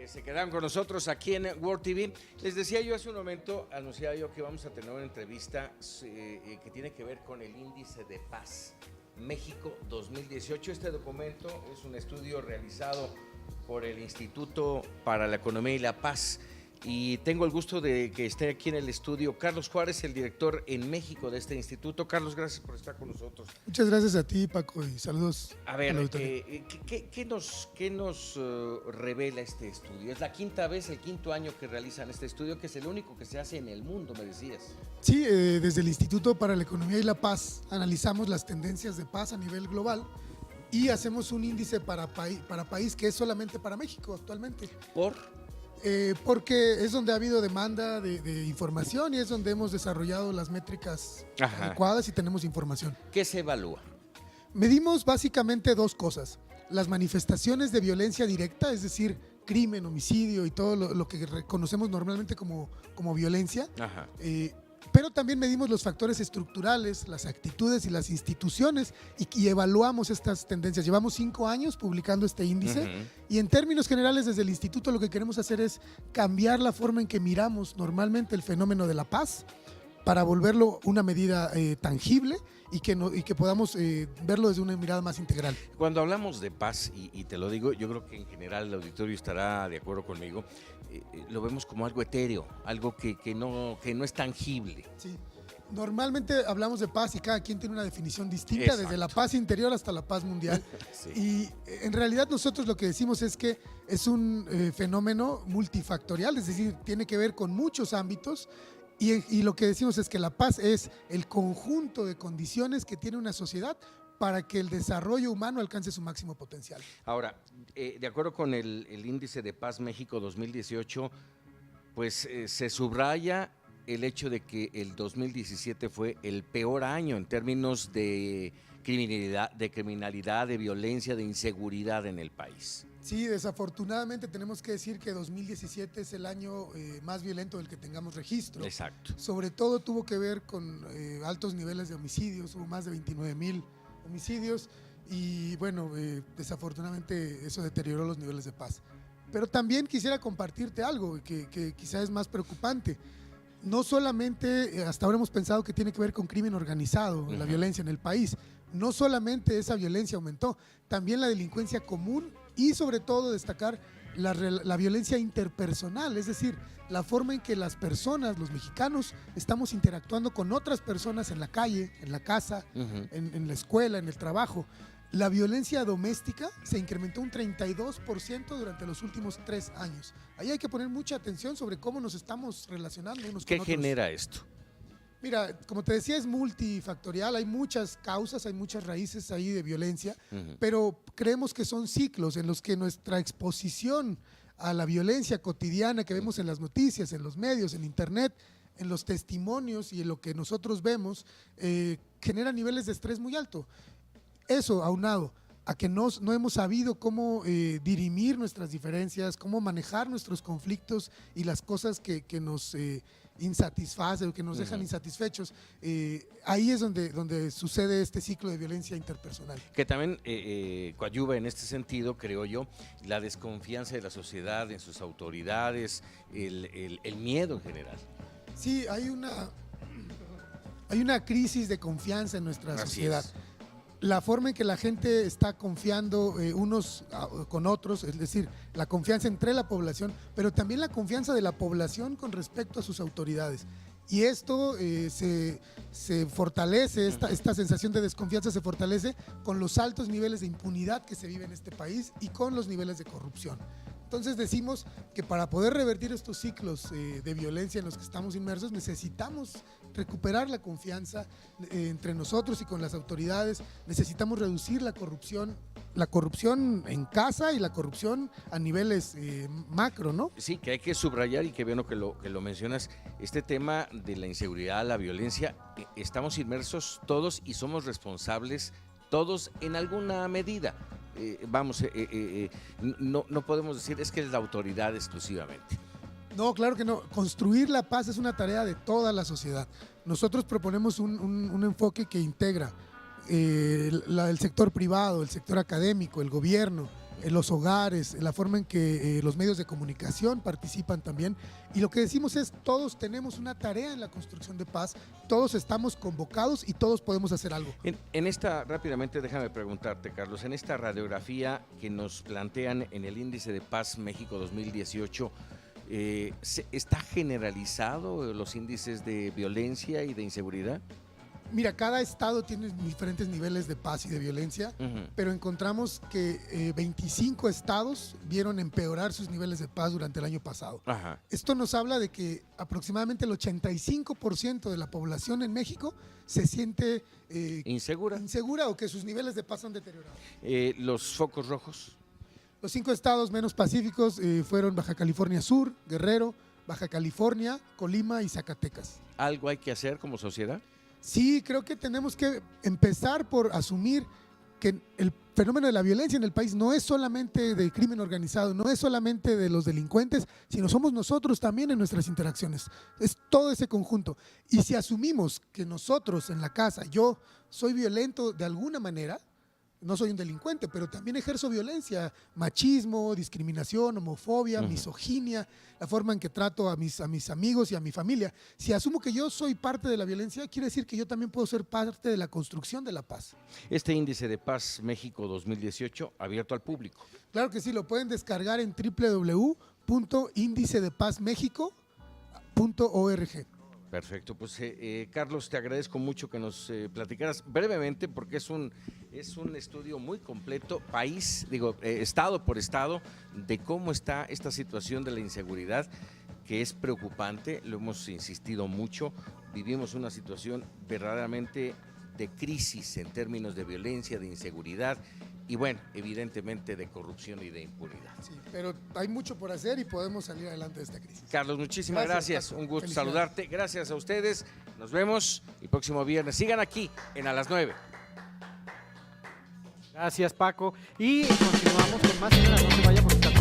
que se quedaron con nosotros aquí en World TV. Les decía yo hace un momento, anunciaba yo que vamos a tener una entrevista que tiene que ver con el Índice de Paz México 2018. Este documento es un estudio realizado por el Instituto para la Economía y la Paz. Y tengo el gusto de que esté aquí en el estudio Carlos Juárez, el director en México de este instituto. Carlos, gracias por estar con nosotros. Muchas gracias a ti, Paco, y saludos. A ver, ¿qué nos revela este estudio? Es la quinta vez, el quinto año que realizan este estudio, que es el único que se hace en el mundo, me decías. Sí, desde el Instituto para la Economía y la Paz analizamos las tendencias de paz a nivel global y hacemos un índice para país que es solamente para México actualmente. Porque es donde ha habido demanda de información y es donde hemos desarrollado las métricas adecuadas y tenemos información. ¿Qué se evalúa? Medimos básicamente dos cosas: las manifestaciones de violencia directa, es decir, crimen, homicidio y todo lo que reconocemos normalmente como violencia. Pero también medimos los factores estructurales, las actitudes y las instituciones y evaluamos estas tendencias. Llevamos 5 años publicando este índice y en términos generales desde el instituto lo que queremos hacer es cambiar la forma en que miramos normalmente el fenómeno de la paz para volverlo una medida tangible y que podamos verlo desde una mirada más integral. Cuando hablamos de paz, y te lo digo, yo creo que en general el auditorio estará de acuerdo conmigo, lo vemos como algo etéreo, algo que no es tangible. Sí. Normalmente hablamos de paz y cada quien tiene una definición distinta. Exacto. Desde la paz interior hasta la paz mundial. Sí. Y en realidad nosotros lo que decimos es que es un fenómeno multifactorial, es decir, tiene que ver con muchos ámbitos. Y lo que decimos es que la paz es el conjunto de condiciones que tiene una sociedad para que el desarrollo humano alcance su máximo potencial. Ahora, de acuerdo con el Índice de Paz México 2018, pues se subraya el hecho de que el 2017 fue el peor año en términos de criminalidad, de violencia, de inseguridad en el país. Sí, desafortunadamente tenemos que decir que 2017 es el año más violento del que tengamos registro. Exacto. Sobre todo tuvo que ver con altos niveles de homicidios, hubo más de 29,000 homicidios y bueno, desafortunadamente eso deterioró los niveles de paz. Pero también quisiera compartirte algo que quizás es más preocupante. No solamente hasta ahora hemos pensado que tiene que ver con crimen organizado, la violencia en el país. No solamente esa violencia aumentó, también la delincuencia común y sobre todo destacar la violencia interpersonal, es decir, la forma en que las personas, los mexicanos, estamos interactuando con otras personas en la calle, en la casa, en la escuela, en el trabajo. La violencia doméstica se incrementó un 32% durante los últimos 3 años. Ahí hay que poner mucha atención sobre cómo nos estamos relacionando unos con otros. ¿Qué genera esto? Mira, como te decía, es multifactorial, hay muchas causas, hay muchas raíces ahí de violencia, pero creemos que son ciclos en los que nuestra exposición a la violencia cotidiana que vemos en las noticias, en los medios, en internet, en los testimonios y en lo que nosotros vemos, genera niveles de estrés muy alto. Eso aunado a que no hemos sabido cómo dirimir nuestras diferencias, cómo manejar nuestros conflictos y las cosas que nos insatisfacen, que nos dejan insatisfechos, ahí es donde sucede este ciclo de violencia interpersonal. Que también coadyuva en este sentido, creo yo, la desconfianza de la sociedad en sus autoridades, el miedo en general. Sí, hay una crisis de confianza en nuestra sociedad. La forma en que la gente está confiando unos con otros, es decir, la confianza entre la población, pero también la confianza de la población con respecto a sus autoridades. Y esto se fortalece, esta sensación de desconfianza se fortalece con los altos niveles de impunidad que se vive en este país y con los niveles de corrupción. Entonces decimos que para poder revertir estos ciclos de violencia en los que estamos inmersos, necesitamos recuperar la confianza entre nosotros y con las autoridades, necesitamos reducir la corrupción en casa y la corrupción a niveles macro, ¿no? Sí, que hay que subrayar y que bueno que lo mencionas, este tema de la inseguridad, la violencia, estamos inmersos todos y somos responsables todos en alguna medida. No podemos decir es que es la autoridad exclusivamente. No, claro que no. Construir la paz es una tarea de toda la sociedad. Nosotros proponemos un enfoque que integra el sector privado, el sector académico, el gobierno, los hogares, la forma en que los medios de comunicación participan también. Y lo que decimos es, todos tenemos una tarea en la construcción de paz, todos estamos convocados y todos podemos hacer algo. En esta, rápidamente, déjame preguntarte, Carlos, en esta radiografía que nos plantean en el Índice de Paz México 2018, ¿está generalizado los índices de violencia y de inseguridad? Mira, cada estado tiene diferentes niveles de paz y de violencia, pero encontramos que 25 estados vieron empeorar sus niveles de paz durante el año pasado. Ajá. Esto nos habla de que aproximadamente el 85% de la población en México se siente insegura o que sus niveles de paz han deteriorado. ¿Los focos rojos? Los 5 estados menos pacíficos fueron Baja California Sur, Guerrero, Baja California, Colima y Zacatecas. ¿Algo hay que hacer como sociedad? Sí, creo que tenemos que empezar por asumir que el fenómeno de la violencia en el país no es solamente del crimen organizado, no es solamente de los delincuentes, sino somos nosotros también en nuestras interacciones. Es todo ese conjunto. Y si asumimos que nosotros en la casa, yo soy violento de alguna manera, no soy un delincuente, pero también ejerzo violencia, machismo, discriminación, homofobia, misoginia, la forma en que trato a mis amigos y a mi familia. Si asumo que yo soy parte de la violencia, quiere decir que yo también puedo ser parte de la construcción de la paz. Este Índice de Paz México 2018, abierto al público. Claro que sí, lo pueden descargar en www.indicedepazmexico.org. Perfecto, pues Carlos, te agradezco mucho que nos platicaras brevemente, porque es un estudio muy completo, estado por estado, de cómo está esta situación de la inseguridad, que es preocupante, lo hemos insistido mucho, vivimos una situación verdaderamente de crisis en términos de violencia, de inseguridad y bueno, evidentemente de corrupción y de impunidad. Sí, pero hay mucho por hacer y podemos salir adelante de esta crisis. Carlos, muchísimas gracias. Un gusto saludarte. Gracias a ustedes. Nos vemos el próximo viernes. Sigan aquí en A las 9. Gracias, Paco. Y continuamos con más. No se vaya porque está